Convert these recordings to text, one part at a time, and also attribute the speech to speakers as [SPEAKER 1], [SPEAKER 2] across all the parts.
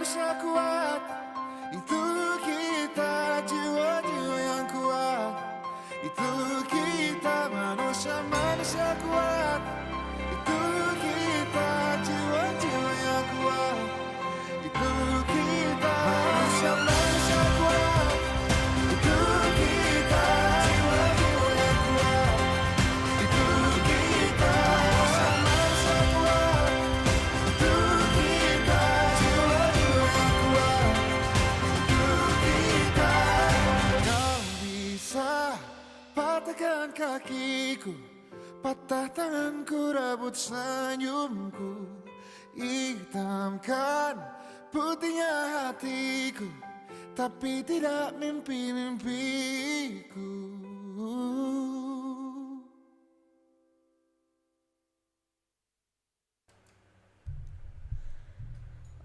[SPEAKER 1] manusia kuat, itu kita jiwa-jiwa yang kuat. Itu kita manusia kuat, itu kita jiwa-jiwa yang kuat. Itu kita manusia kuat, itu kita jiwa-jiwa yang kuat. Itu kita manusia kuat, itu kita jiwa-jiwa yang kuat. Itu kita. Kau bisa patahkan kakiku, patah tanganku, rabut senyumku, hitamkan putihnya hatiku, tapi tidak mimpi-mimpiku.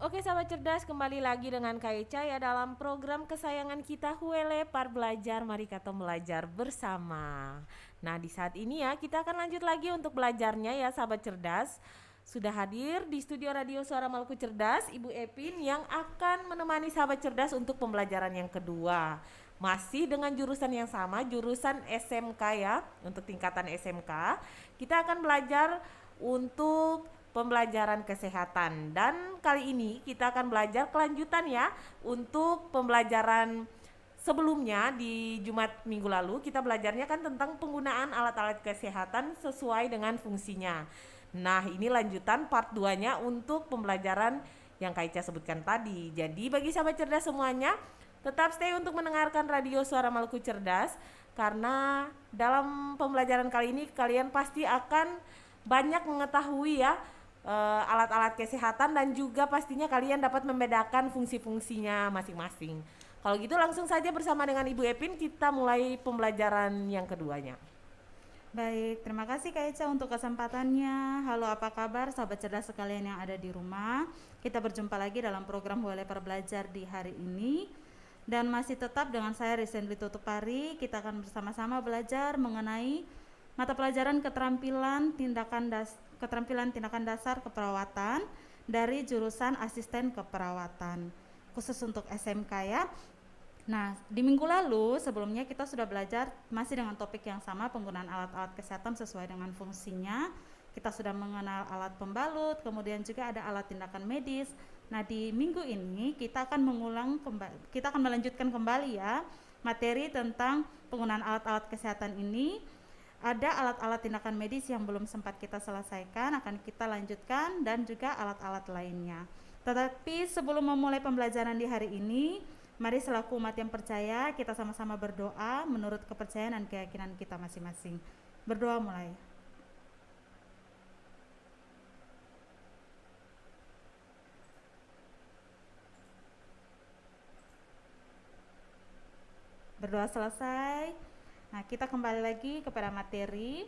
[SPEAKER 2] Oke sahabat cerdas, kembali lagi dengan Kak Eca ya dalam program kesayangan kita Huele Par Belajar. Mari kita belajar bersama. Nah di saat ini ya kita akan lanjut lagi untuk belajarnya ya sahabat cerdas. Sudah hadir di studio Radio Suara Maluku Cerdas Ibu Epin yang akan menemani sahabat cerdas untuk pembelajaran yang kedua. Masih dengan jurusan yang sama, jurusan SMK ya, untuk tingkatan SMK. Kita akan belajar untuk pembelajaran kesehatan, dan kali ini kita akan belajar kelanjutan ya untuk pembelajaran sebelumnya. Di Jumat minggu lalu kita belajarnya kan tentang penggunaan alat-alat kesehatan sesuai dengan fungsinya. Nah ini lanjutan part 2 nya untuk pembelajaran yang Kak Ica sebutkan tadi. Jadi bagi sahabat cerdas semuanya tetap stay untuk mendengarkan Radio Suara Maluku Cerdas, karena dalam pembelajaran kali ini kalian pasti akan banyak mengetahui ya alat-alat kesehatan, dan juga pastinya kalian dapat membedakan fungsi-fungsinya masing-masing. Kalau gitu langsung saja bersama dengan Ibu Epin kita mulai pembelajaran yang keduanya.
[SPEAKER 3] Baik, terima kasih Kak Eca untuk kesempatannya. Halo, apa kabar sahabat cerdas sekalian yang ada di rumah? Kita berjumpa lagi dalam program Huele Par Belajar di hari ini. Dan masih tetap dengan saya Risendri Tutupari. Kita akan bersama-sama belajar mengenai mata pelajaran keterampilan tindakan dasar keperawatan dari jurusan asisten keperawatan khusus untuk SMK ya. Nah, di minggu lalu sebelumnya kita sudah belajar masih dengan topik yang sama, penggunaan alat-alat kesehatan sesuai dengan fungsinya. Kita sudah mengenal alat pembalut, kemudian juga ada alat tindakan medis. Nah, di minggu ini kita akan melanjutkan kembali ya materi tentang penggunaan alat-alat kesehatan ini. Ada alat-alat tindakan medis yang belum sempat kita selesaikan, akan kita lanjutkan, dan juga alat-alat lainnya. Tetapi sebelum memulai pembelajaran di hari ini, mari selaku umat yang percaya kita sama-sama berdoa menurut kepercayaan dan keyakinan kita masing-masing. Berdoa mulai. Berdoa selesai. Nah, kita kembali lagi kepada materi.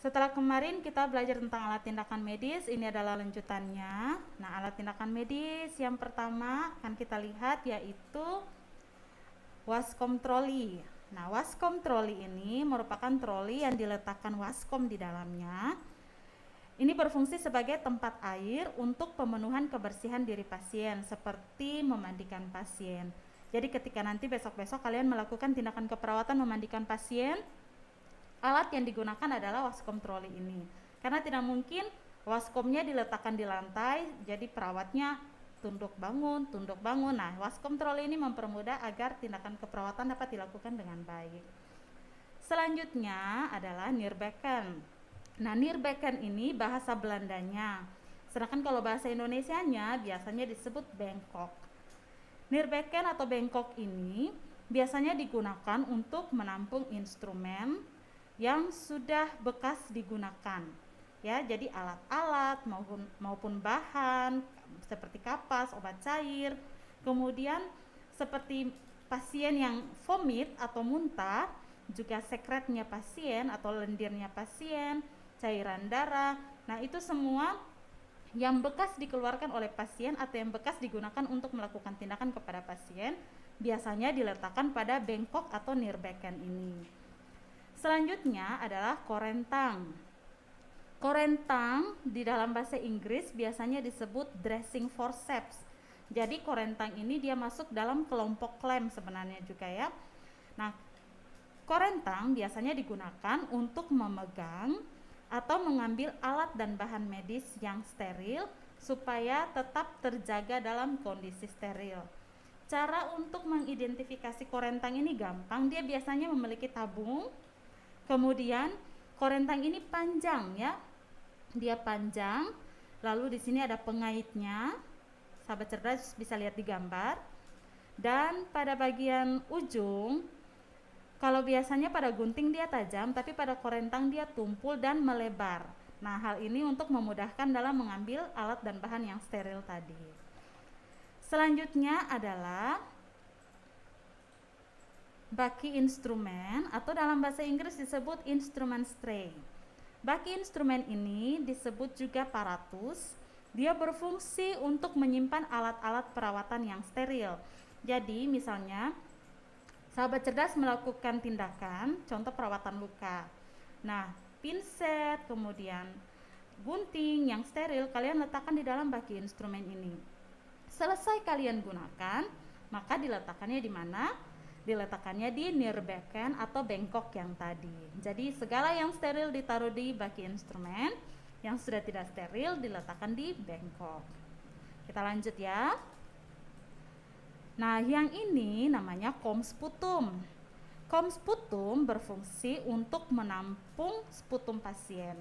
[SPEAKER 3] Setelah kemarin kita belajar tentang alat tindakan medis, ini adalah lanjutannya. Nah, alat tindakan medis yang pertama akan kita lihat yaitu waskom troli. Nah, waskom troli ini merupakan troli yang diletakkan waskom di dalamnya. Ini berfungsi sebagai tempat air untuk pemenuhan kebersihan diri pasien, seperti memandikan pasien. Jadi ketika nanti besok-besok kalian melakukan tindakan keperawatan memandikan pasien, alat yang digunakan adalah waskom troli ini. Karena tidak mungkin waskomnya diletakkan di lantai, jadi perawatnya tunduk bangun. Nah, waskom troli ini mempermudah agar tindakan keperawatan dapat dilakukan dengan baik. Selanjutnya adalah nirbeken. Nah, nirbeken ini bahasa Belandanya. Sedangkan kalau bahasa Indonesianya biasanya disebut bengkok. Nirbeken atau bengkok ini biasanya digunakan untuk menampung instrumen yang sudah bekas digunakan. Ya, jadi alat-alat maupun bahan seperti kapas, obat cair, kemudian seperti pasien yang vomit atau muntah, juga sekretnya pasien atau lendirnya pasien, cairan darah. Nah, itu semua yang bekas dikeluarkan oleh pasien atau yang bekas digunakan untuk melakukan tindakan kepada pasien biasanya diletakkan pada bengkok atau nirbeken ini. Selanjutnya adalah korentang. Korentang di dalam bahasa Inggris biasanya disebut dressing forceps. Jadi korentang ini dia masuk dalam kelompok klem sebenarnya juga ya. Nah, korentang biasanya digunakan untuk memegang atau mengambil alat dan bahan medis yang steril supaya tetap terjaga dalam kondisi steril. Cara untuk mengidentifikasi korentang ini gampang, dia biasanya memiliki tabung. Kemudian korentang ini panjang ya. Dia panjang. Lalu di sini ada pengaitnya. Sahabat cerdas bisa lihat di gambar. Dan pada bagian ujung, kalau biasanya pada gunting dia tajam, tapi pada korentang dia tumpul dan melebar. Nah, hal ini untuk memudahkan dalam mengambil alat dan bahan yang steril tadi. Selanjutnya adalah baki instrumen atau dalam bahasa Inggris disebut instrument tray. Baki instrumen ini disebut juga paratus. Dia berfungsi untuk menyimpan alat-alat perawatan yang steril. Jadi misalnya sahabat cerdas melakukan tindakan, contoh perawatan luka. Nah, pinset, kemudian gunting yang steril kalian letakkan di dalam baki instrumen ini. Selesai kalian gunakan, maka diletakkannya di mana? Diletakkannya di nearbacken atau bengkok yang tadi. Jadi segala yang steril ditaruh di baki instrumen, yang sudah tidak steril diletakkan di bengkok. Kita lanjut ya. Nah, yang ini namanya komsputum. Komsputum berfungsi untuk menampung sputum pasien.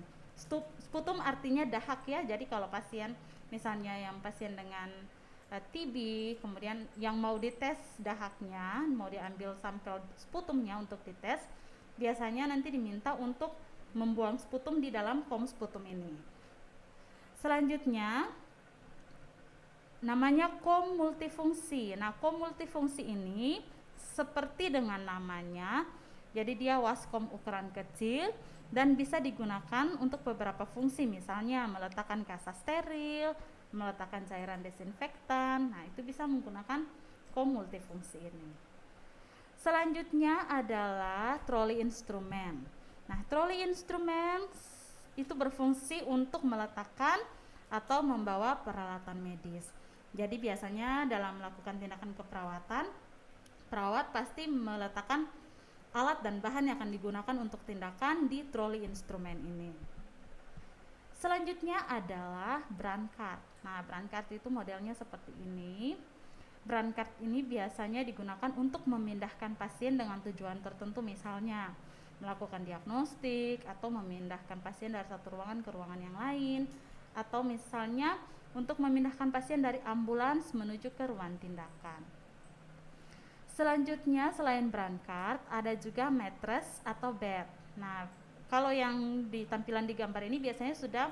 [SPEAKER 3] Sputum artinya dahak ya. Jadi kalau pasien misalnya yang pasien dengan TB, kemudian yang mau dites dahaknya, mau diambil sampel sputumnya untuk dites, biasanya nanti diminta untuk membuang sputum di dalam komsputum ini. Selanjutnya namanya kom multifungsi. Nah, kom multifungsi ini seperti dengan namanya, jadi dia waskom ukuran kecil dan bisa digunakan untuk beberapa fungsi, misalnya meletakkan kasa steril, meletakkan cairan desinfektan. Nah, itu bisa menggunakan kom multifungsi ini. Selanjutnya adalah troli instrumen. Nah, troli instrumen itu berfungsi untuk meletakkan atau membawa peralatan medis. Jadi biasanya dalam melakukan tindakan keperawatan, perawat pasti meletakkan alat dan bahan yang akan digunakan untuk tindakan di troli instrumen ini. Selanjutnya adalah brancard. Nah, brancard itu modelnya seperti ini. Brancard ini biasanya digunakan untuk memindahkan pasien dengan tujuan tertentu, misalnya melakukan diagnostik atau memindahkan pasien dari satu ruangan ke ruangan yang lain, atau misalnya untuk memindahkan pasien dari ambulans menuju ke ruang tindakan. Selanjutnya selain brancard ada juga mattress atau bed. Nah, kalau yang di tampilan di gambar ini biasanya sudah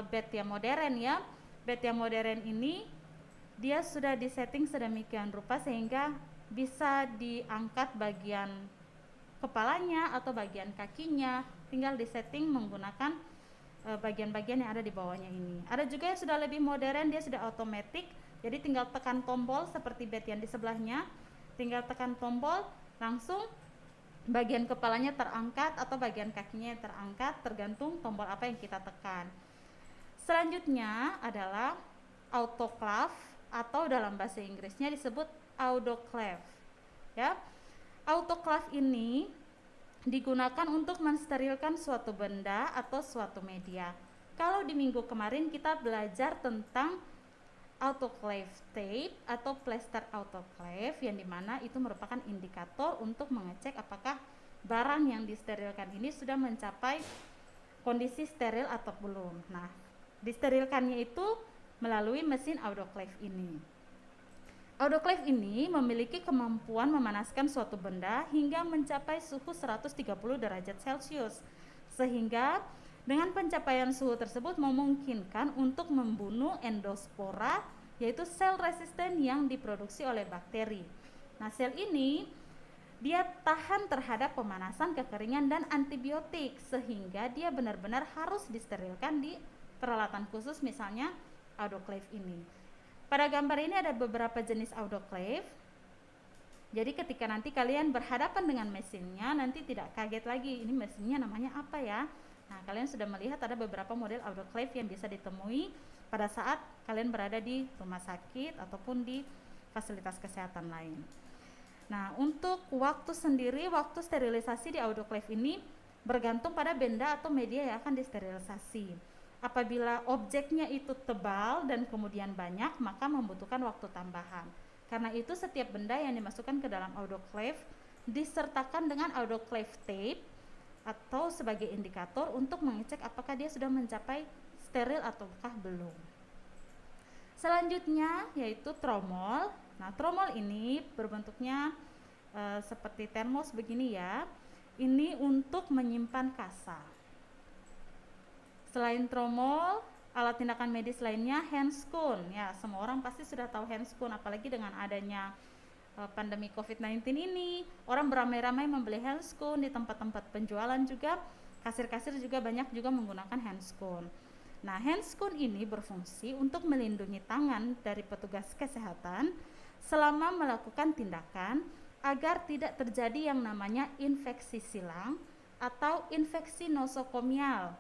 [SPEAKER 3] bed yang modern ya. Bed yang modern ini dia sudah disetting sedemikian rupa sehingga bisa diangkat bagian kepalanya atau bagian kakinya, tinggal disetting menggunakan bagian-bagian yang ada di bawahnya ini. Ada juga yang sudah lebih modern, dia sudah otomatis, jadi tinggal tekan tombol seperti bed yang di sebelahnya, tinggal tekan tombol langsung bagian kepalanya terangkat atau bagian kakinya terangkat, tergantung tombol apa yang kita tekan. Selanjutnya adalah autoclave atau dalam bahasa Inggrisnya disebut autoclave. Ya. Autoclave ini digunakan untuk mensterilkan suatu benda atau suatu media. Kalau di minggu kemarin kita belajar tentang autoclave tape atau plaster autoclave, yang dimana itu merupakan indikator untuk mengecek apakah barang yang disterilkan ini sudah mencapai kondisi steril atau belum. Nah, disterilkannya itu melalui mesin autoclave ini. Autoclave ini memiliki kemampuan memanaskan suatu benda hingga mencapai suhu 130 derajat Celcius, sehingga dengan pencapaian suhu tersebut memungkinkan untuk membunuh endospora, yaitu sel resisten yang diproduksi oleh bakteri. Nah, sel ini dia tahan terhadap pemanasan, kekeringan, dan antibiotik, sehingga dia benar-benar harus disterilkan di peralatan khusus, misalnya autoclave ini. Pada gambar ini ada beberapa jenis autoclave. Jadi ketika nanti kalian berhadapan dengan mesinnya, nanti tidak kaget lagi, ini mesinnya namanya apa ya? Nah, kalian sudah melihat ada beberapa model autoclave yang bisa ditemui pada saat kalian berada di rumah sakit ataupun di fasilitas kesehatan lain. Nah, untuk waktu sendiri, waktu sterilisasi di autoclave ini bergantung pada benda atau media yang akan disterilisasi. Apabila objeknya itu tebal dan kemudian banyak, maka membutuhkan waktu tambahan. Karena itu setiap benda yang dimasukkan ke dalam autoclave disertakan dengan autoclave tape atau sebagai indikator untuk mengecek apakah dia sudah mencapai steril ataukah belum. Selanjutnya yaitu tromol. Nah, tromol ini berbentuknya seperti termos begini ya. Ini untuk menyimpan kasa. Selain tromol, alat tindakan medis lainnya handscoon. Ya, semua orang pasti sudah tahu handscoon, apalagi dengan adanya pandemi COVID-19 ini. Orang beramai-ramai membeli handscoon di tempat-tempat penjualan juga. Kasir-kasir juga banyak juga menggunakan handscoon. Nah, handscoon ini berfungsi untuk melindungi tangan dari petugas kesehatan selama melakukan tindakan agar tidak terjadi yang namanya infeksi silang atau infeksi nosokomial.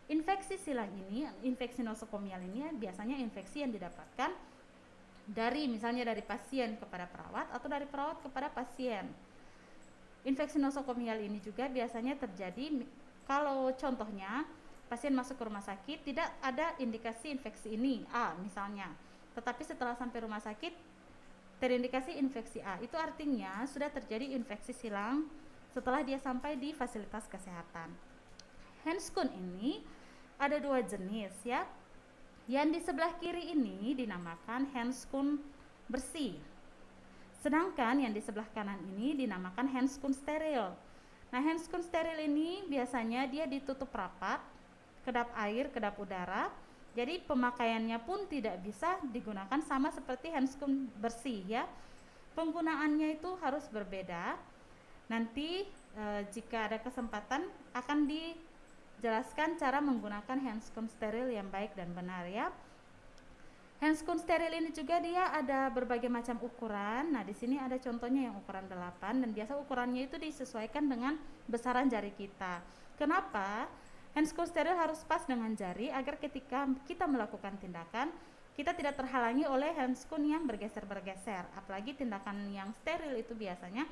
[SPEAKER 3] Infeksi nosokomial ini biasanya infeksi yang didapatkan dari misalnya dari pasien kepada perawat atau dari perawat kepada pasien. Infeksi nosokomial ini juga biasanya terjadi kalau contohnya pasien masuk ke rumah sakit tidak ada indikasi infeksi ini A misalnya, tetapi setelah sampai rumah sakit terindikasi infeksi A, itu artinya sudah terjadi infeksi silang setelah dia sampai di fasilitas kesehatan. Handscoon ini ada dua jenis ya. Yang di sebelah kiri ini dinamakan handscoon bersih, sedangkan yang di sebelah kanan ini dinamakan handscoon steril. Nah, handscoon steril ini biasanya dia ditutup rapat, kedap air, kedap udara, jadi pemakaiannya pun tidak bisa digunakan sama seperti handscoon bersih ya. Penggunaannya itu harus berbeda. Nanti jika ada kesempatan akan dijelaskan cara menggunakan handscoon steril yang baik dan benar ya. Handscoon steril ini juga dia ada berbagai macam ukuran. Nah, di sini ada contohnya yang ukuran 8 dan biasa ukurannya itu disesuaikan dengan besaran jari kita. Kenapa? Handscoon steril harus pas dengan jari agar ketika kita melakukan tindakan kita tidak terhalangi oleh handscoon yang bergeser-bergeser. Apalagi tindakan yang steril itu biasanya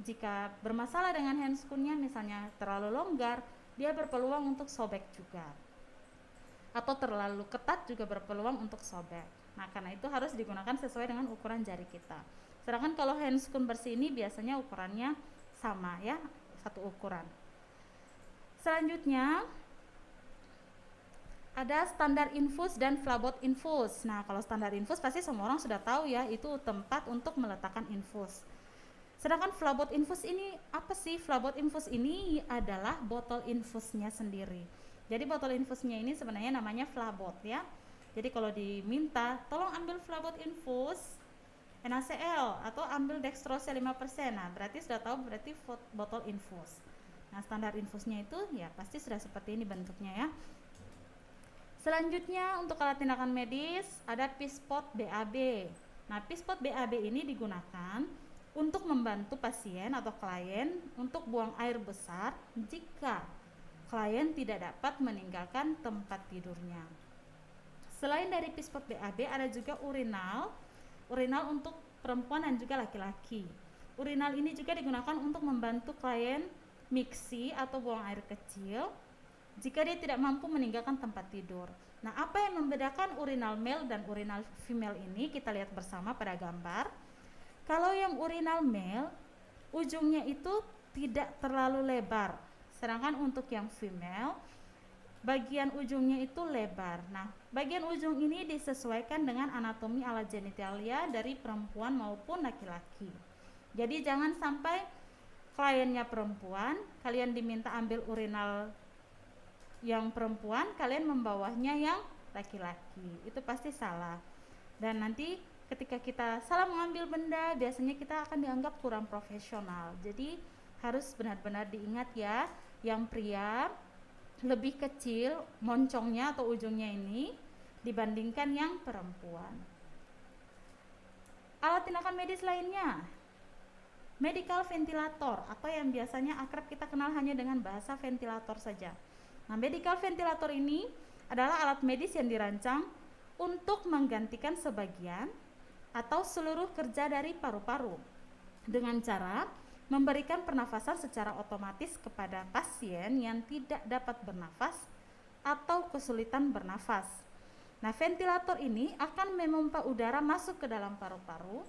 [SPEAKER 3] jika bermasalah dengan handscoonnya misalnya terlalu longgar, dia berpeluang untuk sobek juga. Atau terlalu ketat juga berpeluang untuk sobek. Nah, karena itu harus digunakan sesuai dengan ukuran jari kita. Sedangkan kalau handscoon bersih ini biasanya ukurannya sama ya, satu ukuran. Selanjutnya ada standar infus dan phlebot infus. Nah, kalau standar infus pasti semua orang sudah tahu ya, itu tempat untuk meletakkan infus. Sedangkan phlebot infus ini apa sih? Phlebot infus ini adalah botol infusnya sendiri. Jadi botol infusnya ini sebenarnya namanya phlebot ya. Jadi kalau diminta, tolong ambil phlebot infus NaCl atau ambil dextrose 5%. Nah, berarti sudah tahu berarti botol infus. Nah, standar infusnya itu ya pasti sudah seperti ini bentuknya ya. Selanjutnya untuk alat tindakan medis ada pispot BAB. Nah, pispot BAB ini digunakan untuk membantu pasien atau klien untuk buang air besar jika klien tidak dapat meninggalkan tempat tidurnya. Selain dari pispot BAB ada juga urinal untuk perempuan dan juga laki-laki. Urinal ini juga digunakan untuk membantu klien miksi atau buang air kecil jika dia tidak mampu meninggalkan tempat tidur. Nah, apa yang membedakan urinal male dan urinal female ini kita lihat bersama pada gambar. Kalau yang urinal male ujungnya itu tidak terlalu lebar, sedangkan untuk yang female bagian ujungnya itu lebar. Nah, bagian ujung ini disesuaikan dengan anatomi alat genitalia dari perempuan maupun laki-laki. Jadi jangan sampai kliennya perempuan, kalian diminta ambil urinal yang perempuan, kalian membawahnya yang laki-laki. Itu pasti salah. Dan nanti ketika kita salah mengambil benda, biasanya kita akan dianggap kurang profesional. Jadi harus benar-benar diingat ya, yang pria lebih kecil moncongnya atau ujungnya ini dibandingkan yang perempuan. Alat tindakan medis lainnya, medical ventilator atau yang biasanya akrab kita kenal hanya dengan bahasa ventilator saja. Nah, medical ventilator ini adalah alat medis yang dirancang untuk menggantikan sebagian atau seluruh kerja dari paru-paru dengan cara memberikan pernafasan secara otomatis kepada pasien yang tidak dapat bernafas atau kesulitan bernafas. Nah, ventilator ini akan memompa udara masuk ke dalam paru-paru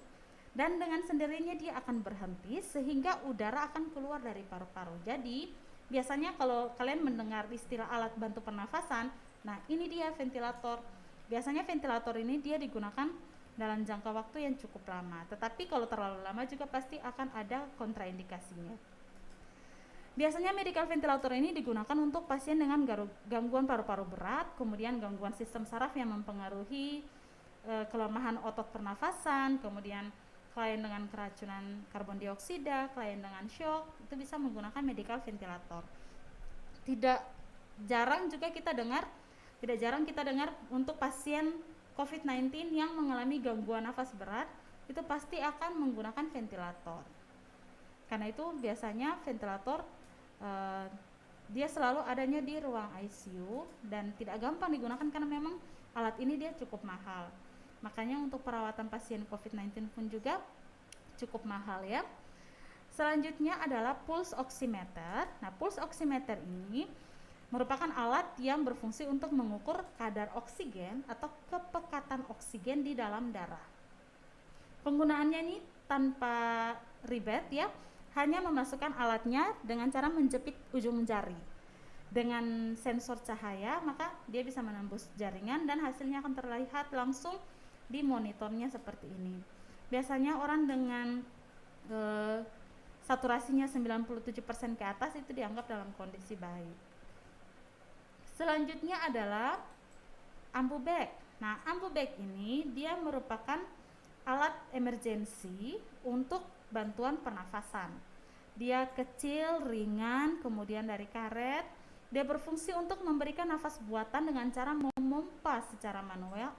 [SPEAKER 3] dan dengan sendirinya dia akan berhenti sehingga udara akan keluar dari paru-paru. Jadi, biasanya kalau kalian mendengar istilah alat bantu pernafasan, nah ini dia ventilator. Biasanya ventilator ini dia digunakan dalam jangka waktu yang cukup lama, tetapi kalau terlalu lama juga pasti akan ada kontraindikasinya. Biasanya medical ventilator ini digunakan untuk pasien dengan gangguan paru-paru berat, kemudian gangguan sistem saraf yang mempengaruhi kelemahan otot pernafasan, kemudian klien dengan keracunan karbon dioksida, klien dengan shock, itu bisa menggunakan medical ventilator. Tidak jarang kita dengar untuk pasien COVID-19 yang mengalami gangguan nafas berat, itu pasti akan menggunakan ventilator. Karena itu biasanya ventilator dia selalu adanya di ruang ICU dan tidak gampang digunakan karena memang alat ini dia cukup mahal. Makanya untuk perawatan pasien COVID-19 pun juga cukup mahal ya. Selanjutnya adalah pulse oximeter. Nah, pulse oximeter ini merupakan alat yang berfungsi untuk mengukur kadar oksigen atau kepekatan oksigen di dalam darah. Penggunaannya ini tanpa ribet ya, hanya memasukkan alatnya dengan cara menjepit ujung jari. Dengan sensor cahaya, maka dia bisa menembus jaringan dan hasilnya akan terlihat langsung di monitornya seperti ini. Biasanya orang dengan saturasinya 97% ke atas itu dianggap dalam kondisi baik. Selanjutnya adalah AmbuBag. Nah, AmbuBag ini dia merupakan alat emergensi untuk bantuan pernafasan. Dia kecil, ringan, kemudian dari karet. Dia berfungsi untuk memberikan nafas buatan dengan cara memompa secara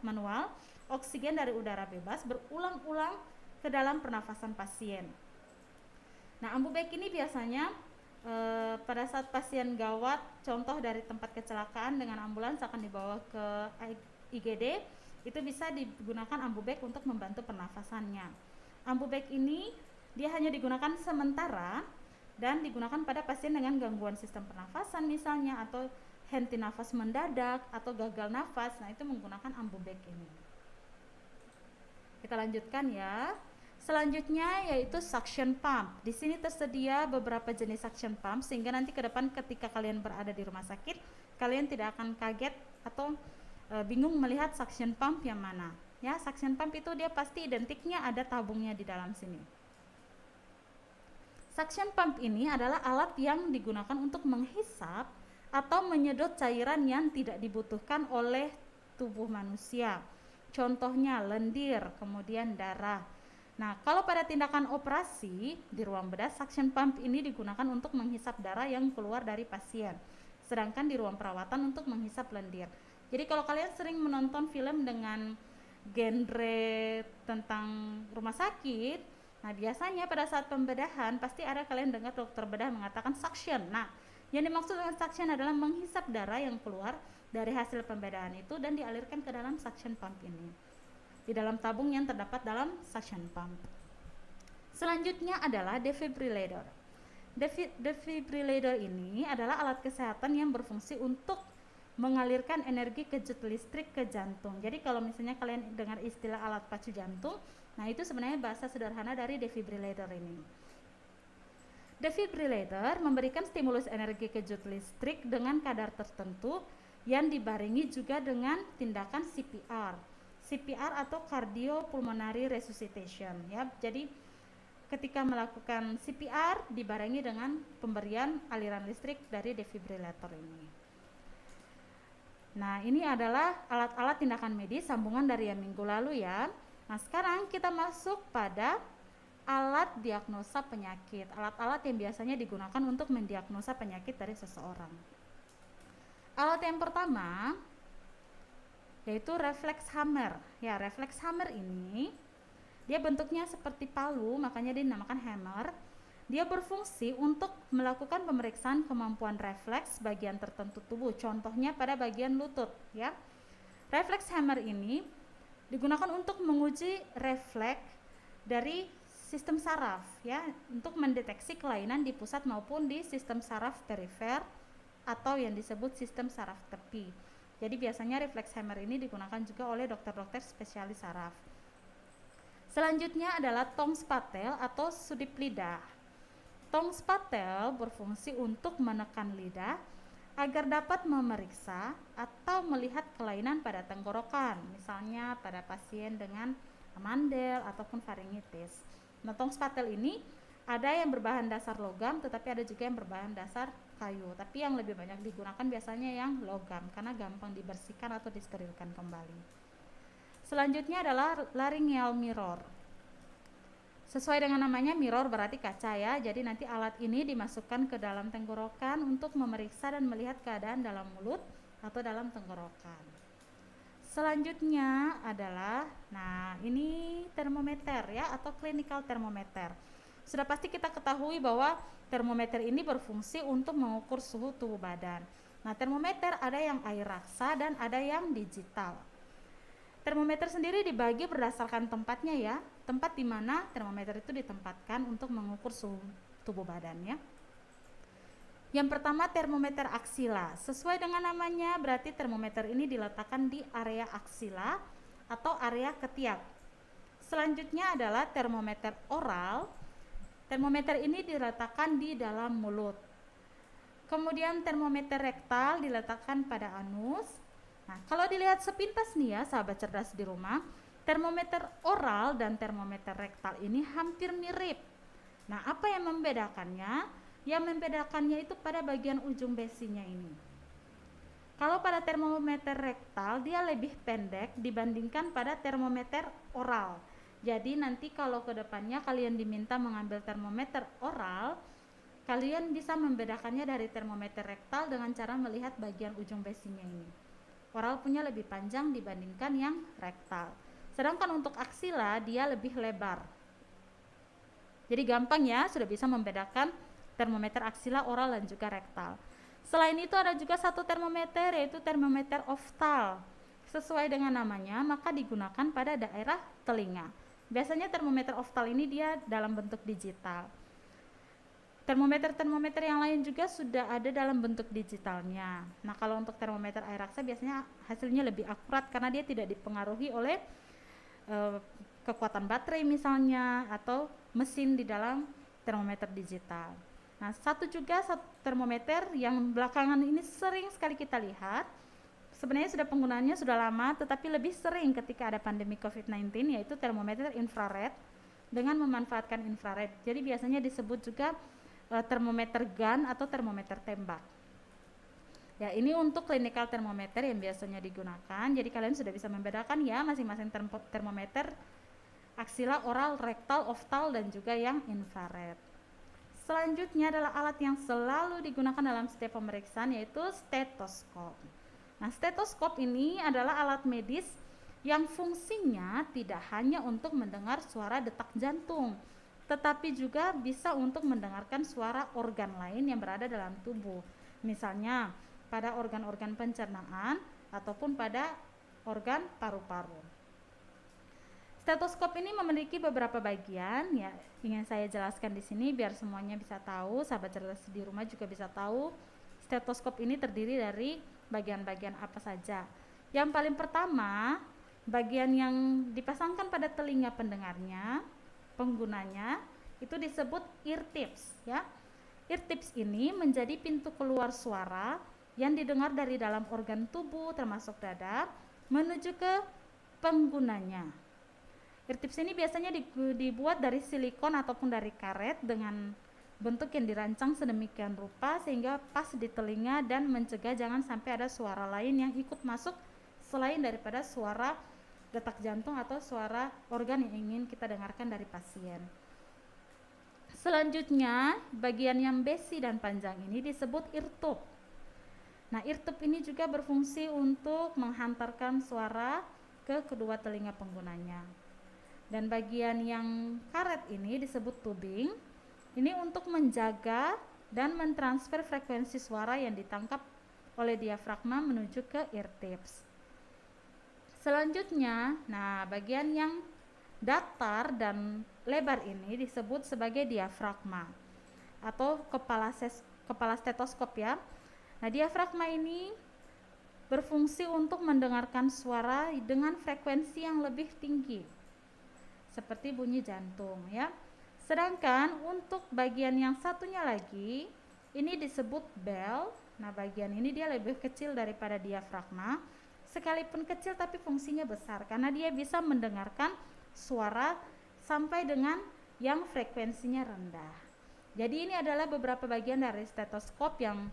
[SPEAKER 3] manual oksigen dari udara bebas berulang-ulang ke dalam pernafasan pasien. Nah, AmbuBag ini biasanya pada saat pasien gawat, contoh dari tempat kecelakaan dengan ambulans akan dibawa ke IGD, itu bisa digunakan AmbuBag untuk membantu pernafasannya. AmbuBag ini dia hanya digunakan sementara dan digunakan pada pasien dengan gangguan sistem pernafasan misalnya, atau henti nafas mendadak atau gagal nafas. Nah, itu menggunakan AmbuBag ini. Kita lanjutkan ya. Selanjutnya yaitu suction pump. Di sini tersedia beberapa jenis suction pump sehingga nanti ke depan ketika kalian berada di rumah sakit, kalian tidak akan kaget atau bingung melihat suction pump yang mana. Ya, suction pump itu dia pasti identiknya ada tabungnya di dalam sini. Suction pump ini adalah alat yang digunakan untuk menghisap atau menyedot cairan yang tidak dibutuhkan oleh tubuh manusia. Contohnya lendir, kemudian darah. Nah, kalau pada tindakan operasi di ruang bedah, suction pump ini digunakan untuk menghisap darah yang keluar dari pasien. Sedangkan di ruang perawatan untuk menghisap lendir. Jadi kalau kalian sering menonton film dengan genre tentang rumah sakit, nah biasanya pada saat pembedahan pasti ada kalian dengar dokter bedah mengatakan suction. Nah, yang dimaksud dengan suction adalah menghisap darah yang keluar dari hasil pembedahan itu dan dialirkan ke dalam suction pump ini, di dalam tabung yang terdapat dalam suction pump. Selanjutnya adalah defibrillator. Defibrillator ini adalah alat kesehatan yang berfungsi untuk mengalirkan energi kejut listrik ke jantung. Jadi kalau misalnya kalian dengar istilah alat pacu jantung, nah itu sebenarnya bahasa sederhana dari defibrillator ini. Defibrillator memberikan stimulus energi kejut listrik dengan kadar tertentu yang dibarengi juga dengan tindakan CPR atau cardiopulmonary resuscitation ya. Jadi ketika melakukan CPR dibarengi dengan pemberian aliran listrik dari defibrillator ini. Nah, ini adalah alat-alat tindakan medis sambungan dari yang minggu lalu ya. Nah, sekarang kita masuk pada alat diagnosa penyakit. Alat-alat yang biasanya digunakan untuk mendiagnosa penyakit dari seseorang. Alat yang pertama yaitu reflex hammer. Ya, reflex hammer ini dia bentuknya seperti palu, makanya dinamakan hammer. Dia berfungsi untuk melakukan pemeriksaan kemampuan refleks bagian tertentu tubuh, contohnya pada bagian lutut ya. Refleks hammer ini digunakan untuk menguji refleks dari sistem saraf ya, untuk mendeteksi kelainan di pusat maupun di sistem saraf perifer atau yang disebut sistem saraf tepi. Jadi biasanya refleks hammer ini digunakan juga oleh dokter-dokter spesialis saraf. Selanjutnya adalah tong spatel atau sudip lidah. Tong spatel berfungsi untuk menekan lidah agar dapat memeriksa atau melihat kelainan pada tenggorokan, misalnya pada pasien dengan amandel ataupun faringitis. Nah, tong spatel ini ada yang berbahan dasar logam, tetapi ada juga yang berbahan dasar kayu. Tapi yang lebih banyak digunakan biasanya yang logam karena gampang dibersihkan atau disterilkan kembali. Selanjutnya adalah laryngeal mirror. Sesuai dengan namanya, mirror berarti kaca ya. Jadi nanti alat ini dimasukkan ke dalam tenggorokan untuk memeriksa dan melihat keadaan dalam mulut atau dalam tenggorokan. Selanjutnya adalah, nah ini termometer ya, atau clinical thermometer. Sudah pasti kita ketahui bahwa termometer ini berfungsi untuk mengukur suhu tubuh badan. Nah, termometer ada yang air raksa dan ada yang digital. Termometer sendiri dibagi berdasarkan tempatnya ya, tempat di mana termometer itu ditempatkan untuk mengukur suhu tubuh badannya. Yang pertama, termometer aksila. Sesuai dengan namanya, berarti termometer ini diletakkan di area aksila atau area ketiak. Selanjutnya adalah termometer oral. Termometer ini diletakkan di dalam mulut. Kemudian termometer rektal diletakkan pada anus. Nah, kalau dilihat sepintas nih ya, sahabat cerdas di rumah, termometer oral dan termometer rektal ini hampir mirip. Nah, apa yang membedakannya? Yang membedakannya itu pada bagian ujung besinya ini. Kalau pada termometer rektal dia lebih pendek dibandingkan pada termometer oral. Jadi nanti kalau ke depannya kalian diminta mengambil termometer oral, kalian bisa membedakannya dari termometer rektal dengan cara melihat bagian ujung besinya ini. Oral punya lebih panjang dibandingkan yang rektal. Sedangkan untuk aksila dia lebih lebar. Jadi gampang ya, sudah bisa membedakan termometer aksila, oral dan juga rektal. Selain itu ada juga satu termometer, yaitu termometer oftal. Sesuai dengan namanya, maka digunakan pada daerah telinga. Biasanya termometer oftal ini dia dalam bentuk digital. Termometer yang lain juga sudah ada dalam bentuk digitalnya. Nah, kalau untuk termometer air raksa biasanya hasilnya lebih akurat karena dia tidak dipengaruhi oleh kekuatan baterai misalnya atau mesin di dalam termometer digital. Nah, satu termometer yang belakangan ini sering sekali kita lihat, sebenarnya sudah penggunaannya sudah lama, tetapi lebih sering ketika ada pandemi COVID-19, yaitu termometer infrared dengan memanfaatkan infrared. Jadi biasanya disebut juga termometer gun atau termometer tembak. Ya, ini untuk clinical thermometer yang biasanya digunakan. Jadi kalian sudah bisa membedakan ya masing-masing termometer aksila, oral, rektal, oftal dan juga yang infrared. Selanjutnya adalah alat yang selalu digunakan dalam setiap pemeriksaan, yaitu stetoskop. Nah, stetoskop ini adalah alat medis yang fungsinya tidak hanya untuk mendengar suara detak jantung, tetapi juga bisa untuk mendengarkan suara organ lain yang berada dalam tubuh. Misalnya pada organ-organ pencernaan ataupun pada organ paru-paru. Stetoskop ini memiliki beberapa bagian ya, ingin saya jelaskan di sini biar semuanya bisa tahu, sahabat cerdas di rumah juga bisa tahu stetoskop ini terdiri dari bagian-bagian apa saja. Yang paling pertama, bagian yang dipasangkan pada telinga pendengarnya, penggunanya itu disebut ear tips ya. Ear tips ini menjadi pintu keluar suara yang didengar dari dalam organ tubuh termasuk dada menuju ke penggunanya. Ear tips ini biasanya dibuat dari silikon ataupun dari karet dengan bentuk yang dirancang sedemikian rupa sehingga pas di telinga dan mencegah jangan sampai ada suara lain yang ikut masuk selain daripada suara detak jantung atau suara organ yang ingin kita dengarkan dari pasien. Selanjutnya, bagian yang besi dan panjang ini disebut ear tube. Nah, ear tube ini juga berfungsi untuk menghantarkan suara ke kedua telinga penggunanya. Dan bagian yang karet ini disebut tubing. Ini untuk menjaga dan mentransfer frekuensi suara yang ditangkap oleh diafragma menuju ke ear tips. Selanjutnya, nah bagian yang datar dan lebar ini disebut sebagai diafragma atau kepala stetoskop ya. Nah, diafragma ini berfungsi untuk mendengarkan suara dengan frekuensi yang lebih tinggi, seperti bunyi jantung ya. Sedangkan untuk bagian yang satunya lagi, ini disebut bell. Nah, bagian ini dia lebih kecil daripada diafragma, sekalipun kecil tapi fungsinya besar karena dia bisa mendengarkan suara sampai dengan yang frekuensinya rendah. Jadi ini adalah beberapa bagian dari stetoskop yang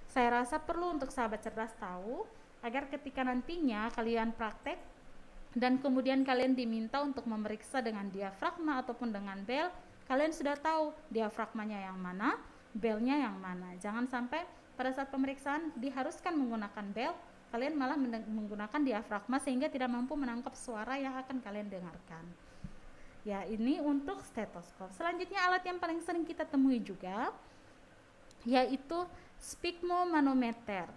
[SPEAKER 3] saya rasa perlu untuk sahabat cerdas tahu, agar ketika nantinya kalian praktek dan kemudian kalian diminta untuk memeriksa dengan diafragma ataupun dengan bel, kalian sudah tahu diafragmanya yang mana, belnya yang mana. Jangan sampai pada saat pemeriksaan diharuskan menggunakan bel, kalian malah menggunakan diafragma sehingga tidak mampu menangkap suara yang akan kalian dengarkan. Ya, ini untuk stetoskop. Selanjutnya alat yang paling sering kita temui juga yaitu sphygmomanometer.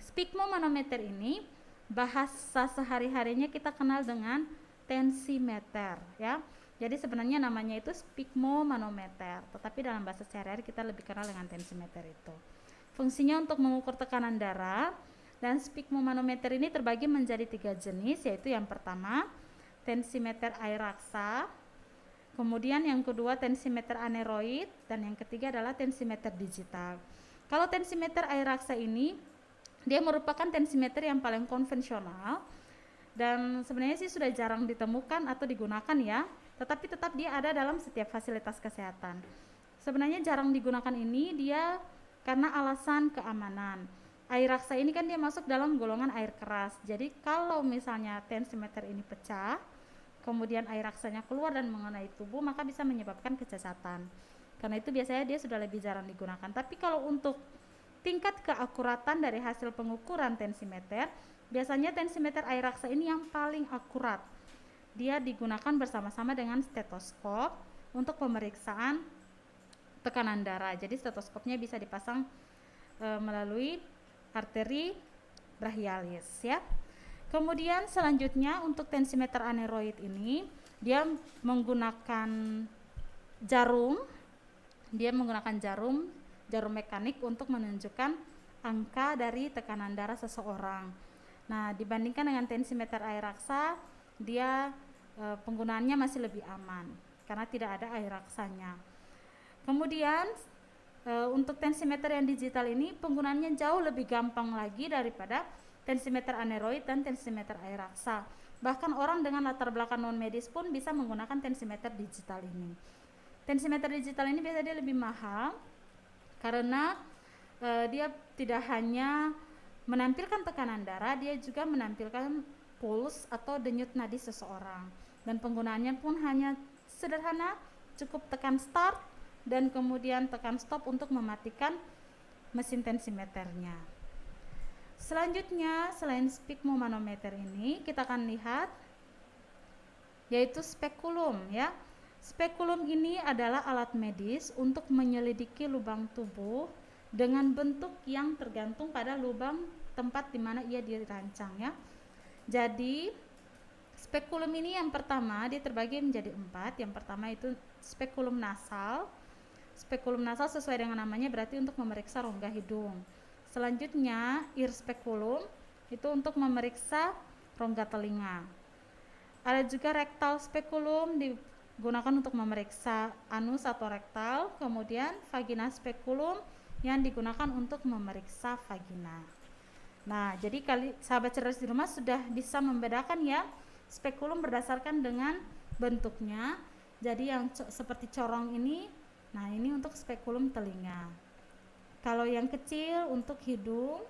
[SPEAKER 3] Sphygmomanometer ini bahasa sehari-harinya kita kenal dengan tensimeter ya. Jadi sebenarnya namanya itu sphygmomanometer, tetapi dalam bahasa sehari-hari kita lebih kenal dengan tensimeter itu. Fungsinya untuk mengukur tekanan darah, dan sphygmomanometer ini terbagi menjadi 3 jenis, yaitu yang pertama tensimeter air raksa, kemudian yang kedua tensimeter aneroid, dan yang ketiga adalah tensimeter digital. Kalau tensimeter air raksa ini dia merupakan tensimeter yang paling konvensional dan sebenarnya sih sudah jarang ditemukan atau digunakan ya, tetapi tetap dia ada dalam setiap fasilitas kesehatan. Sebenarnya jarang digunakan ini dia karena alasan keamanan. Air raksa ini kan dia masuk dalam golongan air keras, jadi kalau misalnya tensimeter ini pecah, kemudian air raksanya keluar dan mengenai tubuh, maka bisa menyebabkan kecacatan. Karena itu biasanya dia sudah lebih jarang digunakan. Tapi kalau untuk tingkat keakuratan dari hasil pengukuran tensimeter, biasanya tensimeter air raksa ini yang paling akurat. Dia digunakan bersama-sama dengan stetoskop untuk pemeriksaan tekanan darah. Jadi stetoskopnya bisa dipasang melalui arteri brachialis ya. Kemudian selanjutnya untuk tensimeter aneroid ini dia menggunakan jarum jarum mekanik untuk menunjukkan angka dari tekanan darah seseorang. Nah, dibandingkan dengan tensimeter air raksa, dia penggunaannya masih lebih aman karena tidak ada air raksanya. Kemudian untuk tensimeter yang digital ini penggunaannya jauh lebih gampang lagi daripada tensimeter aneroid dan tensimeter air raksa. Bahkan orang dengan latar belakang non medis pun bisa menggunakan tensimeter digital ini. Tensimeter digital ini biasanya dia lebih mahal karena dia tidak hanya menampilkan tekanan darah, dia juga menampilkan puls atau denyut nadi seseorang. Dan penggunaannya pun hanya sederhana, cukup tekan start dan kemudian tekan stop untuk mematikan mesin tensimeternya. Selanjutnya, selain sphygmomanometer ini, kita akan lihat yaitu spekulum ya. Spekulum ini adalah alat medis untuk menyelidiki lubang tubuh dengan bentuk yang tergantung pada lubang tempat di mana ia dirancang ya. Jadi spekulum ini yang pertama dia terbagi menjadi 4. Yang pertama itu spekulum nasal. Spekulum nasal sesuai dengan namanya berarti untuk memeriksa rongga hidung. Selanjutnya ear speculum itu untuk memeriksa rongga telinga. Ada juga rectal speculum digunakan untuk memeriksa anus atau rektal. Kemudian vagina speculum yang digunakan untuk memeriksa vagina. Nah, jadi sahabat cerdas di rumah sudah bisa membedakan ya spekulum berdasarkan dengan bentuknya. Jadi yang seperti corong ini, nah ini untuk spekulum telinga. Kalau yang kecil untuk hidung,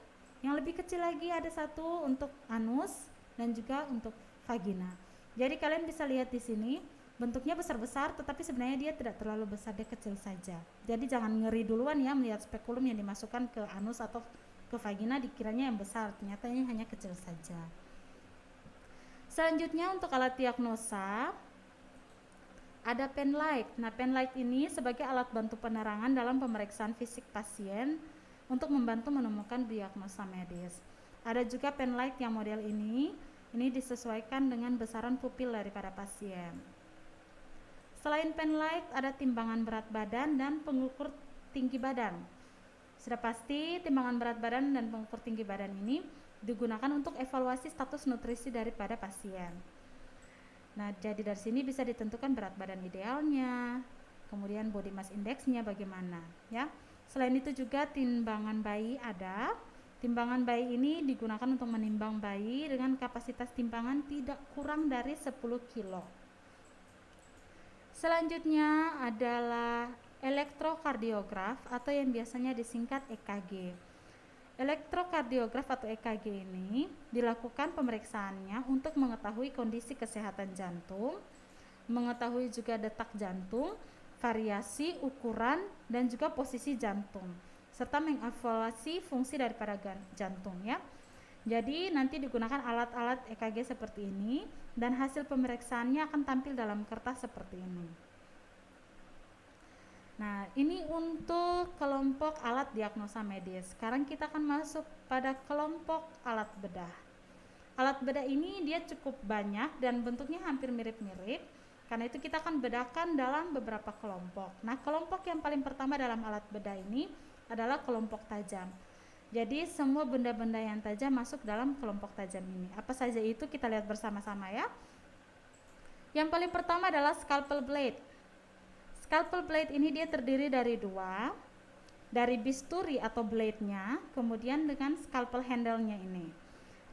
[SPEAKER 3] yang lebih kecil lagi ada satu untuk anus dan juga untuk vagina. Jadi kalian bisa lihat di sini bentuknya besar-besar, tetapi sebenarnya dia tidak terlalu besar, dia kecil saja. Jadi jangan ngeri duluan ya melihat spekulum yang dimasukkan ke anus atau ke vagina dikiranya yang besar, ternyata ini hanya kecil saja. Selanjutnya untuk alat diagnosa ada pen light. Nah, pen light ini sebagai alat bantu penerangan dalam pemeriksaan fisik pasien untuk membantu menemukan diagnosa medis. Ada juga pen light yang model ini disesuaikan dengan besaran pupil daripada pasien. Selain pen light, ada timbangan berat badan dan pengukur tinggi badan. Sudah pasti timbangan berat badan dan pengukur tinggi badan ini digunakan untuk evaluasi status nutrisi daripada pasien. Nah, jadi dari sini bisa ditentukan berat badan idealnya, kemudian body mass index-nya bagaimana, ya. Selain itu juga timbangan bayi ada. Timbangan bayi ini digunakan untuk menimbang bayi dengan kapasitas timbangan tidak kurang dari 10 kilo. Selanjutnya adalah elektrokardiograf atau yang biasanya disingkat EKG. Elektrokardiograf atau EKG ini dilakukan pemeriksaannya untuk mengetahui kondisi kesehatan jantung, mengetahui juga detak jantung, variasi, ukuran, dan juga posisi jantung, serta mengevaluasi fungsi daripada jantung, ya. Jadi nanti digunakan alat-alat EKG seperti ini dan hasil pemeriksaannya akan tampil dalam kertas seperti ini. Nah, ini untuk kelompok alat diagnosa medis. Sekarang kita akan masuk pada kelompok alat bedah. Alat bedah ini dia cukup banyak dan bentuknya hampir mirip-mirip. Karena itu kita akan bedakan dalam beberapa kelompok. Nah, kelompok yang paling pertama dalam alat bedah ini adalah kelompok tajam. Jadi semua benda-benda yang tajam masuk dalam kelompok tajam ini. Apa saja itu kita lihat bersama-sama, ya. Yang paling pertama adalah scalpel blade. Scalpel blade ini dia terdiri dari dua, dari bisturi atau blade-nya, kemudian dengan scalpel handle-nya ini.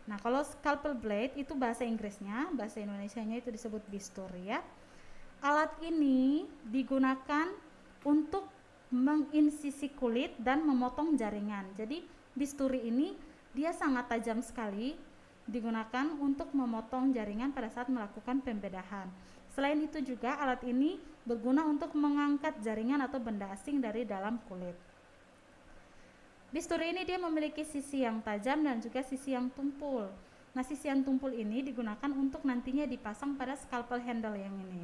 [SPEAKER 3] Nah, kalau scalpel blade itu bahasa Inggrisnya, bahasa Indonesianya itu disebut bisturi, ya. Alat ini digunakan untuk menginsisi kulit dan memotong jaringan. Jadi bisturi ini dia sangat tajam sekali, digunakan untuk memotong jaringan pada saat melakukan pembedahan. Selain itu juga alat ini berguna untuk mengangkat jaringan atau benda asing dari dalam kulit. Bisturi ini dia memiliki sisi yang tajam dan juga sisi yang tumpul. Nah, sisi yang tumpul ini digunakan untuk nantinya dipasang pada scalpel handle yang ini.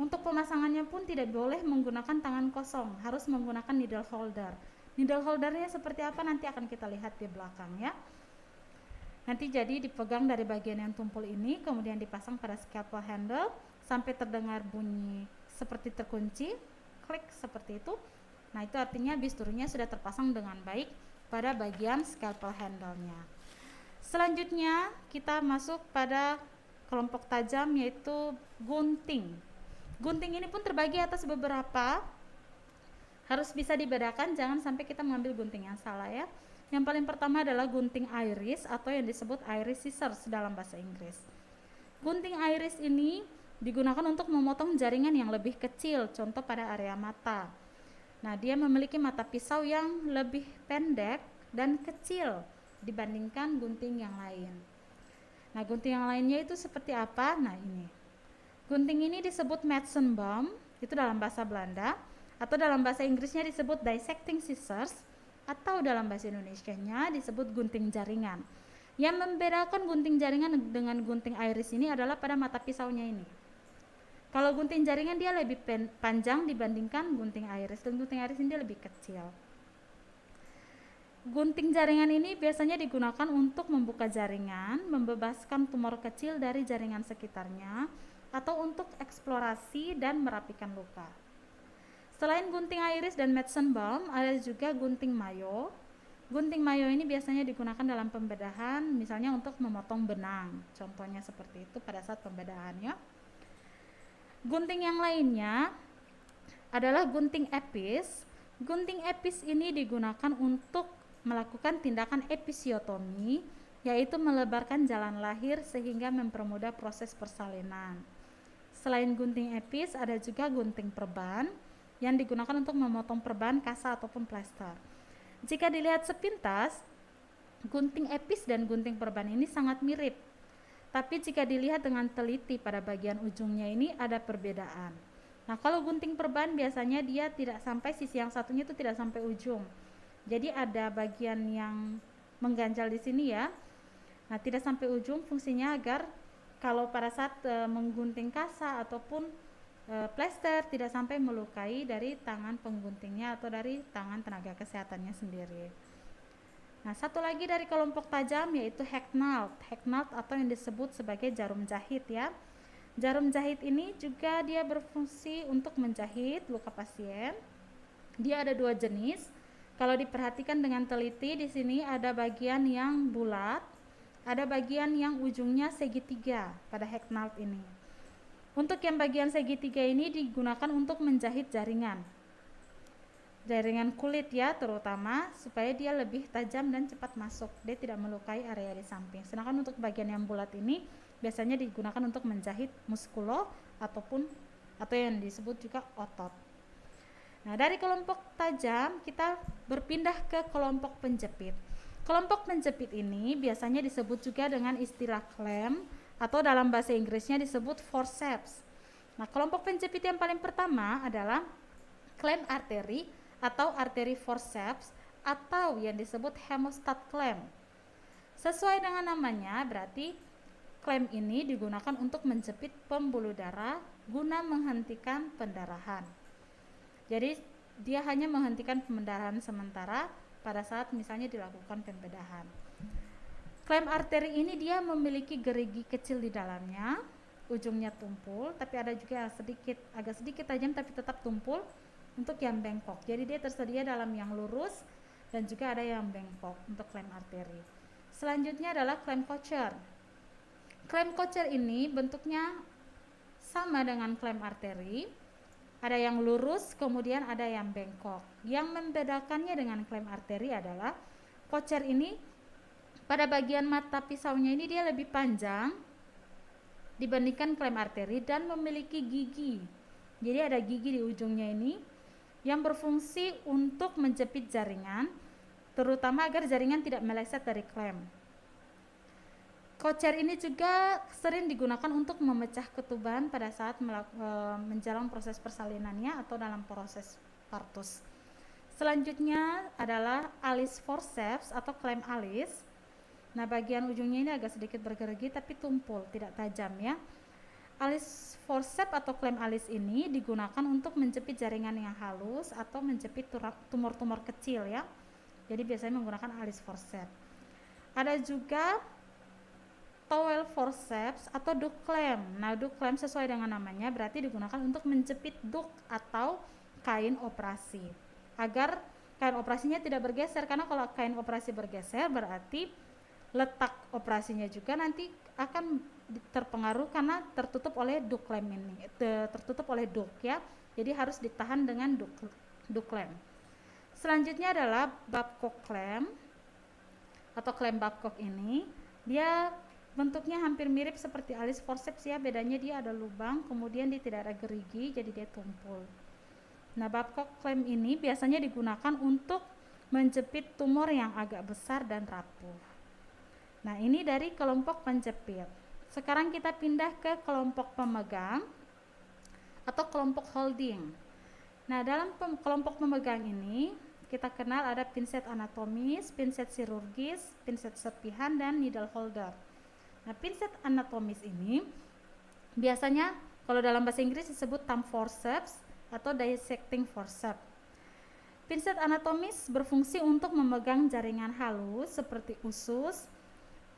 [SPEAKER 3] Untuk pemasangannya pun tidak boleh menggunakan tangan kosong, harus menggunakan needle holder. Needle holdernya seperti apa nanti akan kita lihat di belakang, ya. Nanti jadi dipegang dari bagian yang tumpul ini, kemudian dipasang pada scalpel handle sampai terdengar bunyi seperti terkunci, klik seperti itu. Nah, itu artinya bisturinya sudah terpasang dengan baik pada bagian scalpel handle-nya. Selanjutnya kita masuk pada kelompok tajam yaitu gunting. Gunting ini pun terbagi atas beberapa, harus bisa dibedakan, jangan sampai kita mengambil gunting yang salah, ya. Yang paling pertama adalah gunting iris atau yang disebut iris scissors dalam bahasa Inggris. Gunting iris ini digunakan untuk memotong jaringan yang lebih kecil, contoh pada area mata. Nah, dia memiliki mata pisau yang lebih pendek dan kecil dibandingkan gunting yang lain. Nah, gunting yang lainnya itu seperti apa? Nah, ini. Gunting ini disebut Metsenbaum, itu dalam bahasa Belanda, atau dalam bahasa Inggrisnya disebut dissecting scissors, atau dalam bahasa Indonesianya disebut gunting jaringan. Yang membedakan gunting jaringan dengan gunting iris ini adalah pada mata pisaunya ini. Kalau gunting jaringan dia lebih panjang dibandingkan gunting iris, dan gunting iris ini dia lebih kecil. Gunting jaringan ini biasanya digunakan untuk membuka jaringan, membebaskan tumor kecil dari jaringan sekitarnya, atau untuk eksplorasi dan merapikan luka. Selain gunting iris dan Metsenbaum, ada juga gunting Mayo. Gunting Mayo ini biasanya digunakan dalam pembedahan, misalnya untuk memotong benang. Contohnya seperti itu pada saat pembedahannya. Gunting yang lainnya adalah gunting epis. Gunting epis ini digunakan untuk melakukan tindakan episiotomi, yaitu melebarkan jalan lahir sehingga mempermudah proses persalinan. Selain gunting epis, ada juga gunting perban yang digunakan untuk memotong perban, kasa ataupun plester. Jika dilihat sepintas, gunting epis dan gunting perban ini sangat mirip. Tapi jika dilihat dengan teliti pada bagian ujungnya ini ada perbedaan. Nah, kalau gunting perban biasanya dia tidak sampai, sisi yang satunya itu tidak sampai ujung. Jadi ada bagian yang mengganjal di sini, ya. Nah, tidak sampai ujung, fungsinya agar kalau pada saat menggunting kasa ataupun plester, tidak sampai melukai dari tangan pengguntingnya atau dari tangan tenaga kesehatannya sendiri. Nah, satu lagi dari kelompok tajam yaitu Hacknail atau yang disebut sebagai jarum jahit ya. Jarum jahit ini juga dia berfungsi untuk menjahit luka pasien. Dia ada 2 jenis. Kalau diperhatikan dengan teliti, di sini ada bagian yang bulat, ada bagian yang ujungnya segitiga pada Hacknail ini. Untuk yang bagian segitiga ini digunakan untuk menjahit jaringan kulit ya, terutama supaya dia lebih tajam dan cepat masuk, dia tidak melukai area di samping. Sedangkan untuk bagian yang bulat ini biasanya digunakan untuk menjahit muskulo atau yang disebut juga otot. Nah, dari kelompok tajam kita berpindah ke kelompok penjepit. Kelompok penjepit ini biasanya disebut juga dengan istilah clamp atau dalam bahasa Inggrisnya disebut forceps. Nah, kelompok penjepit yang paling pertama adalah clamp arteri atau arteri forceps atau yang disebut hemostat clamp. Sesuai dengan namanya, berarti clamp ini digunakan untuk menjepit pembuluh darah guna menghentikan pendarahan. Jadi dia hanya menghentikan pendarahan sementara pada saat misalnya dilakukan pembedahan. Clamp arteri ini dia memiliki gerigi kecil di dalamnya, ujungnya tumpul, tapi ada juga yang agak sedikit tajam tapi tetap tumpul untuk yang bengkok. Jadi dia tersedia dalam yang lurus dan juga ada yang bengkok untuk clamp arteri. Selanjutnya adalah clamp Kocher. Clamp Kocher ini bentuknya sama dengan clamp arteri. Ada yang lurus, kemudian ada yang bengkok. Yang membedakannya dengan clamp arteri adalah Kocher ini pada bagian mata pisaunya ini dia lebih panjang dibandingkan clamp arteri dan memiliki gigi. Jadi ada gigi di ujungnya ini yang berfungsi untuk menjepit jaringan, terutama agar jaringan tidak meleset dari clamp. Kocher ini juga sering digunakan untuk memecah ketuban pada saat menjelang proses persalinannya atau dalam proses partus. Selanjutnya adalah alis forceps atau clamp alis. Nah, bagian ujungnya ini agak sedikit bergerigi tapi tumpul, tidak tajam ya. Alis forceps atau clamp alis ini digunakan untuk menjepit jaringan yang halus atau menjepit tumor-tumor kecil ya. Jadi biasanya menggunakan alis forceps. Ada juga towel forceps atau duct clamp. Nah, duct clamp sesuai dengan namanya berarti digunakan untuk menjepit duct atau kain operasi agar kain operasinya tidak bergeser, karena kalau kain operasi bergeser berarti letak operasinya juga nanti akan terpengaruh karena tertutup oleh duct clamp ini, tertutup oleh duct ya. Jadi harus ditahan dengan duct clamp. Selanjutnya adalah Babcock clamp atau clamp Babcock ini. Dia bentuknya hampir mirip seperti alis forceps ya, bedanya dia ada lubang, kemudian dia tidak ada gerigi, jadi dia tumpul. Nah, Babcock clamp ini biasanya digunakan untuk menjepit tumor yang agak besar dan rapuh. Nah, ini dari kelompok penjepit. Sekarang kita pindah ke kelompok pemegang atau kelompok holding. Nah, dalam kelompok pemegang ini kita kenal ada pinset anatomis, pinset chirurgis, pinset serpihan, dan needle holder. Nah, pinset anatomis ini biasanya kalau dalam bahasa Inggris disebut thumb forceps atau dissecting forceps. Pinset anatomis berfungsi untuk memegang jaringan halus seperti usus,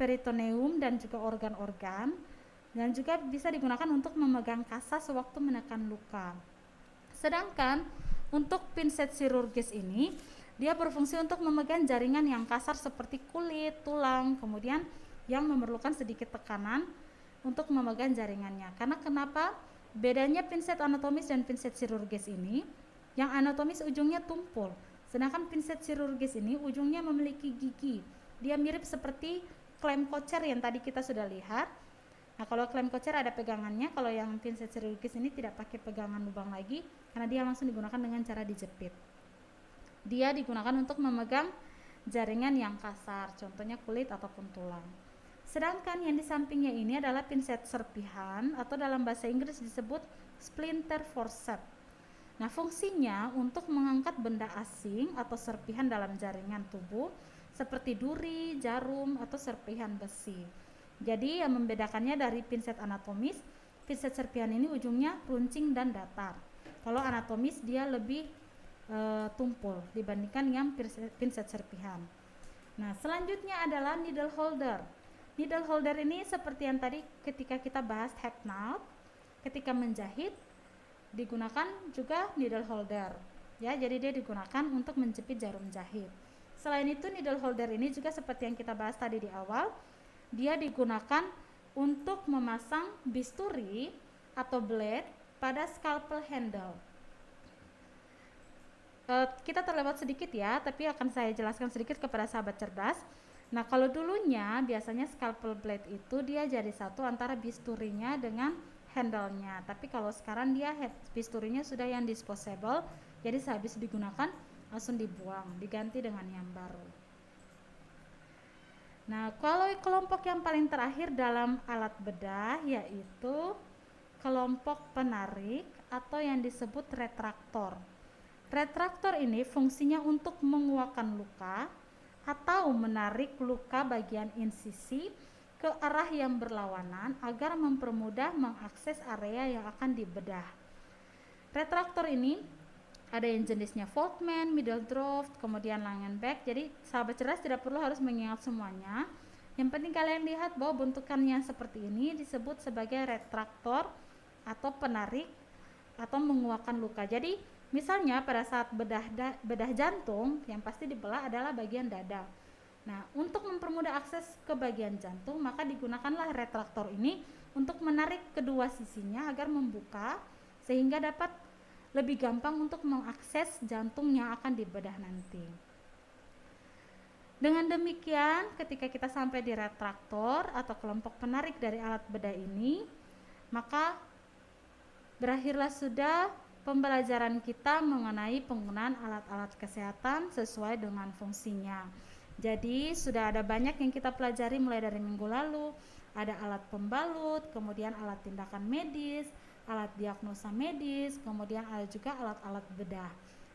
[SPEAKER 3] peritoneum, dan juga organ-organ, dan juga bisa digunakan untuk memegang kasar sewaktu menekan luka. Sedangkan untuk pinset chirurgis ini dia berfungsi untuk memegang jaringan yang kasar seperti kulit, tulang, kemudian yang memerlukan sedikit tekanan untuk memegang jaringannya. Karena kenapa? Bedanya pinset anatomis dan pinset chirurgis ini, yang anatomis ujungnya tumpul, sedangkan pinset chirurgis ini ujungnya memiliki gigi. Dia mirip seperti clamp Kocher yang tadi kita sudah lihat. Nah, kalau clamp Kocher ada pegangannya, kalau yang pinset chirurgis ini tidak pakai pegangan lubang lagi karena dia langsung digunakan dengan cara dijepit. Dia digunakan untuk memegang jaringan yang kasar, contohnya kulit ataupun tulang. Sedangkan yang di sampingnya ini adalah pinset serpihan atau dalam bahasa Inggris disebut splinter forceps. Nah, fungsinya untuk mengangkat benda asing atau serpihan dalam jaringan tubuh seperti duri, jarum, atau serpihan besi. Jadi yang membedakannya dari pinset anatomis, pinset serpihan ini ujungnya runcing dan datar. Kalau anatomis dia lebih tumpul dibandingkan yang pinset serpihan. Nah, selanjutnya adalah needle holder. Needle holder ini seperti yang tadi ketika kita bahas head knot, ketika menjahit digunakan juga needle holder. Ya, jadi dia digunakan untuk menjepit jarum jahit. Selain itu, needle holder ini juga seperti yang kita bahas tadi di awal, dia digunakan untuk memasang bisturi atau blade pada scalpel handle. Kita terlewat sedikit ya, tapi akan saya jelaskan sedikit kepada sahabat cerdas. Nah, kalau dulunya biasanya scalpel blade itu dia jadi satu antara bisturinya dengan handle-nya, tapi kalau sekarang dia bisturinya sudah yang disposable, jadi sehabis digunakan langsung dibuang, diganti dengan yang baru. Nah, kalau kelompok yang paling terakhir dalam alat bedah yaitu kelompok penarik atau yang disebut retraktor. Retraktor ini fungsinya untuk menguatkan luka atau menarik luka bagian insisi ke arah yang berlawanan agar mempermudah mengakses area yang akan dibedah. Retraktor ini ada yang jenisnya Voltman, middle draft, kemudian Langenbeck. Jadi sahabat cerdas tidak perlu harus mengingat semuanya. Yang penting kalian lihat bahwa bentukannya seperti ini disebut sebagai retraktor atau penarik atau menguatkan luka. Jadi misalnya pada saat bedah jantung yang pasti dibelah adalah bagian dada. Nah, untuk mempermudah akses ke bagian jantung, maka digunakanlah retraktor ini untuk menarik kedua sisinya agar membuka sehingga dapat lebih gampang untuk mengakses jantung yang akan dibedah nanti. Dengan demikian, ketika kita sampai di retraktor atau kelompok penarik dari alat bedah ini, maka berakhirlah sudah pembelajaran kita mengenai penggunaan alat-alat kesehatan sesuai dengan fungsinya. Jadi sudah ada banyak yang kita pelajari mulai dari minggu lalu. Ada alat pembalut, kemudian alat tindakan medis, alat diagnosa medis, kemudian ada juga alat-alat bedah.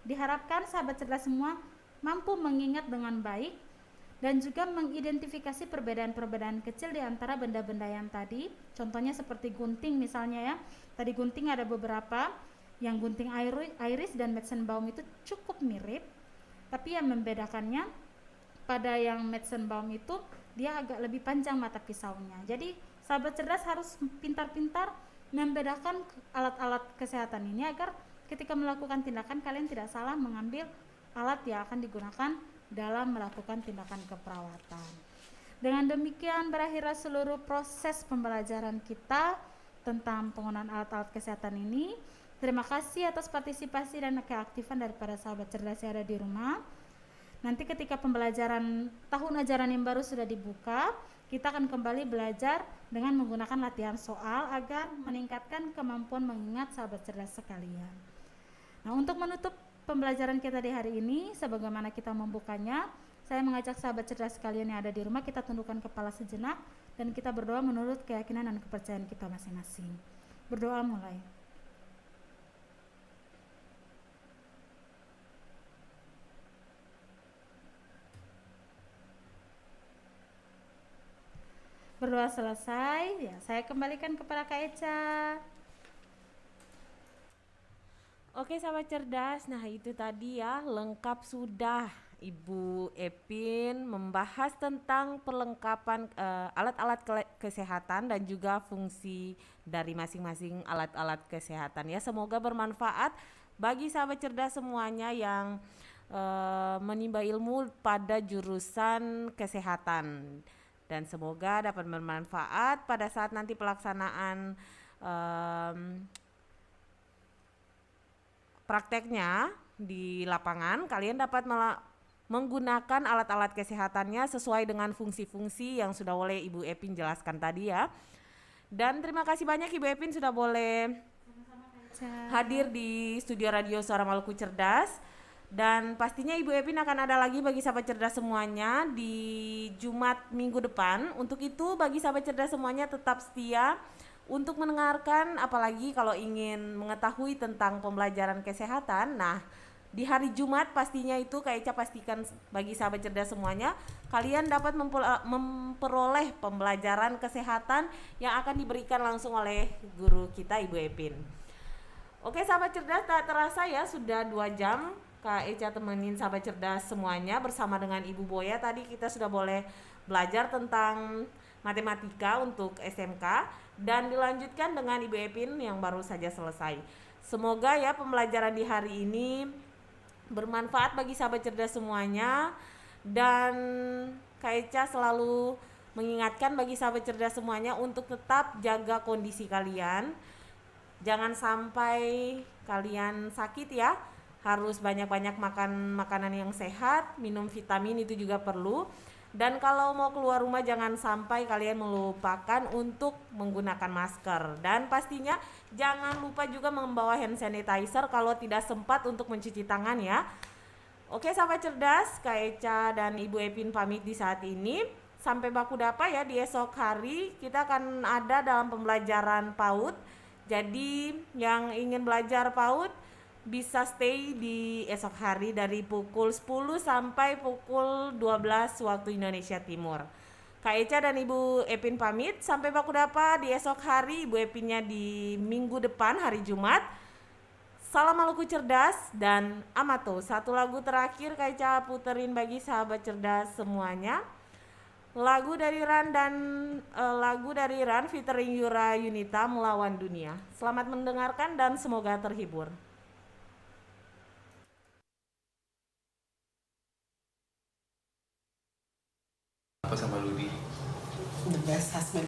[SPEAKER 3] Diharapkan sahabat cerdas semua mampu mengingat dengan baik dan juga mengidentifikasi perbedaan-perbedaan kecil di antara benda-benda yang tadi. Contohnya seperti gunting misalnya ya. Tadi gunting ada beberapa, yang gunting iris dan Metzenbaum itu cukup mirip, tapi yang membedakannya pada yang Metzenbaum itu dia agak lebih panjang mata pisaunya. Jadi sahabat cerdas harus pintar-pintar membedakan alat-alat kesehatan ini agar ketika melakukan tindakan kalian tidak salah mengambil alat yang akan digunakan dalam melakukan tindakan keperawatan. Dengan demikian berakhirlah seluruh proses pembelajaran kita tentang penggunaan alat-alat kesehatan ini. Terima kasih atas partisipasi dan keaktifan daripada sahabat cerdas yang ada di rumah. Nanti ketika pembelajaran tahun ajaran yang baru sudah dibuka, kita akan kembali belajar dengan menggunakan latihan soal agar meningkatkan kemampuan mengingat sahabat cerdas sekalian. Nah, untuk menutup pembelajaran kita di hari ini, sebagaimana kita membukanya, saya mengajak sahabat cerdas sekalian yang ada di rumah, kita tundukkan kepala sejenak dan kita berdoa menurut keyakinan dan kepercayaan kita masing-masing. Berdoa mulai. Berdoa selesai, ya saya kembalikan kepada Kak Eca.
[SPEAKER 2] Oke sahabat cerdas, nah itu tadi ya lengkap sudah Ibu Epin membahas tentang perlengkapan alat-alat kesehatan dan juga fungsi dari masing-masing alat-alat kesehatan ya. Semoga bermanfaat bagi sahabat cerdas semuanya yang menimba ilmu pada jurusan kesehatan. Dan semoga dapat bermanfaat pada saat nanti pelaksanaan prakteknya di lapangan. Kalian dapat menggunakan alat-alat kesehatannya sesuai dengan fungsi-fungsi yang sudah oleh Ibu Epin jelaskan tadi ya. Dan terima kasih banyak Ibu Epin sudah boleh hadir di studio Radio Suara Maluku Cerdas. Dan pastinya Ibu Epin akan ada lagi bagi sahabat cerdas semuanya di Jumat minggu depan. Untuk itu bagi sahabat cerdas semuanya tetap setia untuk mendengarkan, apalagi kalau ingin mengetahui tentang pembelajaran kesehatan. Nah, di hari Jumat pastinya itu Kak Eca pastikan bagi sahabat cerdas semuanya, kalian dapat memperoleh pembelajaran kesehatan yang akan diberikan langsung oleh guru kita Ibu Epin. Oke sahabat cerdas, tak terasa ya sudah 2 jam Kak Eca temenin sahabat cerdas semuanya bersama dengan Ibu Boya. Tadi kita sudah boleh belajar tentang matematika untuk SMK dan dilanjutkan dengan Ibu Epin yang baru saja selesai. Semoga ya pembelajaran di hari ini bermanfaat bagi sahabat cerdas semuanya, dan Kak Eca selalu mengingatkan bagi sahabat cerdas semuanya untuk tetap jaga kondisi kalian. Jangan sampai kalian sakit ya. Harus banyak-banyak makan makanan yang sehat, minum vitamin itu juga perlu. Dan kalau mau keluar rumah jangan sampai kalian melupakan untuk menggunakan masker. Dan pastinya jangan lupa juga membawa hand sanitizer kalau tidak sempat untuk mencuci tangan ya. Oke sahabat cerdas, Kak Eca dan Ibu Epin pamit di saat ini. Sampai baku dapa ya di esok hari kita akan ada dalam pembelajaran PAUD. Jadi yang ingin belajar PAUD bisa stay di esok hari dari pukul 10 sampai pukul 12 waktu Indonesia Timur. Kak Eca dan Ibu Epin pamit, sampai baku dapa di esok hari, Ibu Epinnya di minggu depan hari Jumat. Salam Maluku cerdas dan Amato. Satu lagu terakhir Kak Eca puterin bagi sahabat cerdas semuanya. Lagu dari Ran featuring Yura Yunita, Melawan Dunia. Selamat mendengarkan dan semoga terhibur.
[SPEAKER 4] Apa sama Ludi?
[SPEAKER 5] The best husband